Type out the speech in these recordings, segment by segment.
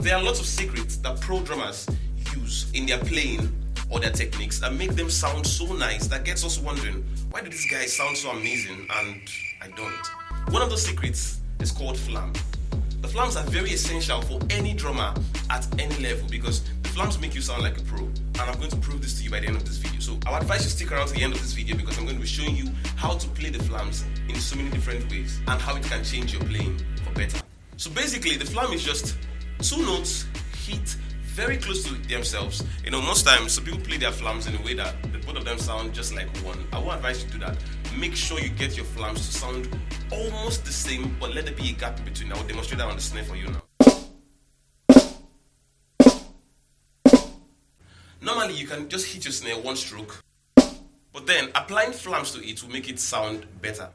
There are lots of secrets that pro drummers use in their playing or their techniques that make them sound so nice that gets us wondering, why do these guys sound so amazing and I don't? One of those secrets is called FLAM. The FLAMs are very essential for any drummer at any level because the FLAMs make you sound like a pro, and I'm going to prove this to you by the end of this video. So I would advise you stick around to the end of this video because I'm going to be showing you how to play the FLAMs in so many different ways and how it can change your playing for better. So basically the FLAM is just two notes hit very close to themselves. Most times some people play their FLAMs in a way that the both of them sound just like one. I won't advise you to do that. Make sure you get your FLAMs to sound almost the same, but let there be a gap in between. I will demonstrate that on the snare for you now. Normally you can just hit your snare one stroke, but then applying FLAMs to it will make it sound better.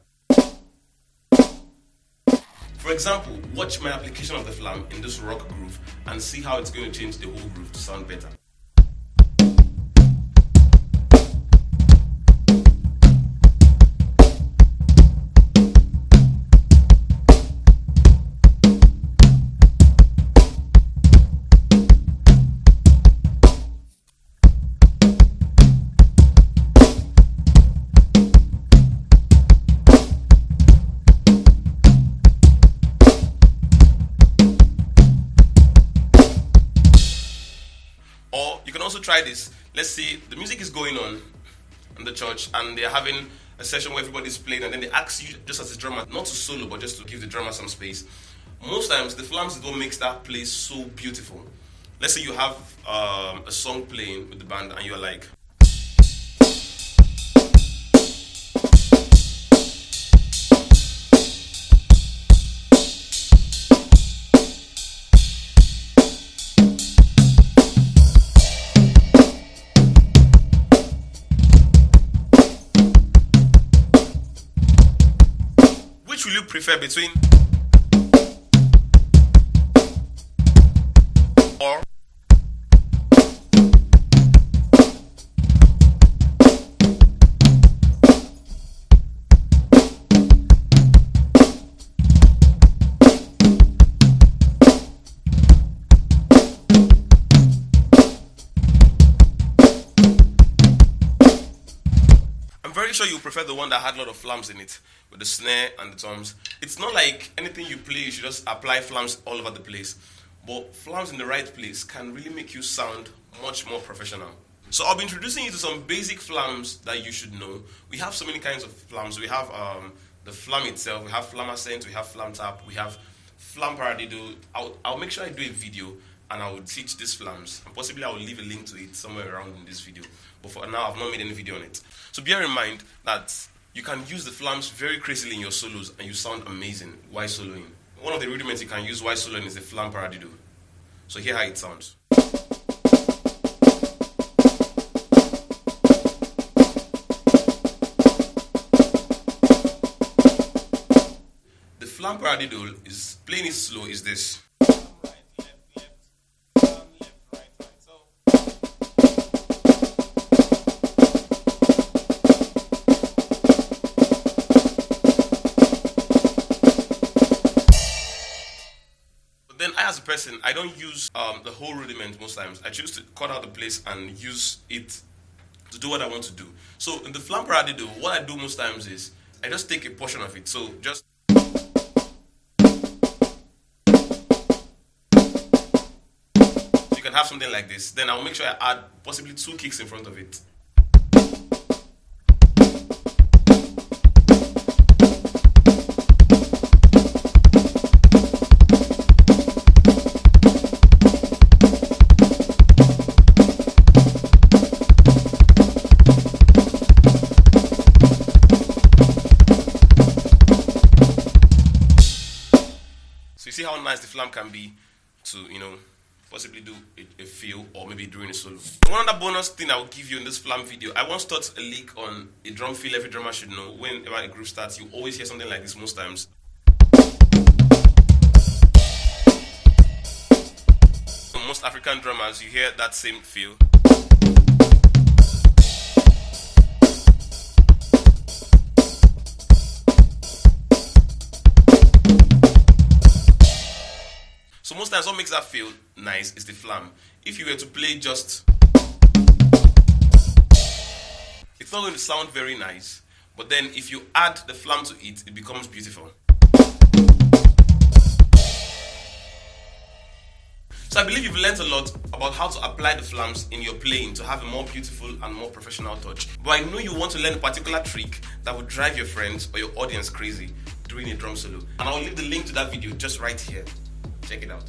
For example, watch my application of the FLAM in this rock groove and see how it's going to change the whole groove to sound better. Or you can also try this. Let's say the music is going on in the church and they're having a session where everybody's playing, and then they ask you, just as a drummer, not to solo but just to give the drummer some space. Most times the FLAMs don't make that place so beautiful. Let's say you have a song playing with the band and you're like, which will you prefer between or? I'm very sure you prefer the one that had a lot of FLAMs in it, with the snare and the toms. It's not like anything you play you should just apply FLAMs all over the place, but FLAMs in the right place can really make you sound much more professional. So I'll be introducing you to some basic FLAMs that you should know. We have so many kinds of FLAMs. We have the FLAM itself, we have FLAM Ascent, we have FLAM Tap, we have FLAM Paradiddle. I'll make sure I do a video and I will teach these FLAMs, and possibly I will leave a link to it somewhere around in this video. But for now, I've not made any video on it. So bear in mind that you can use the FLAMs very crazily in your solos and you sound amazing while soloing. One of the rudiments you can use while soloing is the FLAM Paradiddle. So hear how it sounds. The FLAM Paradiddle is playing it slow is this. Then I, as a person, I don't use the whole rudiment most times. I choose to cut out the place and use it to do what I want to do. So in the FLAM Paradiddle, what I do most times is I just take a portion of it. So just you can have something like this. Then I'll make sure I add possibly 2 kicks in front of it. So you see how nice the FLAM can be to, possibly do a feel or maybe during a solo. One other bonus thing I will give you in this FLAM video, I once taught a lick on a drum feel every drummer should know. Whenever a groove starts, you always hear something like this most times. For most African drummers, you hear that same feel. So most times what makes that feel nice is the FLAM. If you were to play just, it's not going to sound very nice, but then if you add the FLAM to it, it becomes beautiful. So I believe you've learned a lot about how to apply the FLAMs in your playing to have a more beautiful and more professional touch. But I know you want to learn a particular trick that would drive your friends or your audience crazy during a drum solo. And I'll leave the link to that video just right here. Check it out.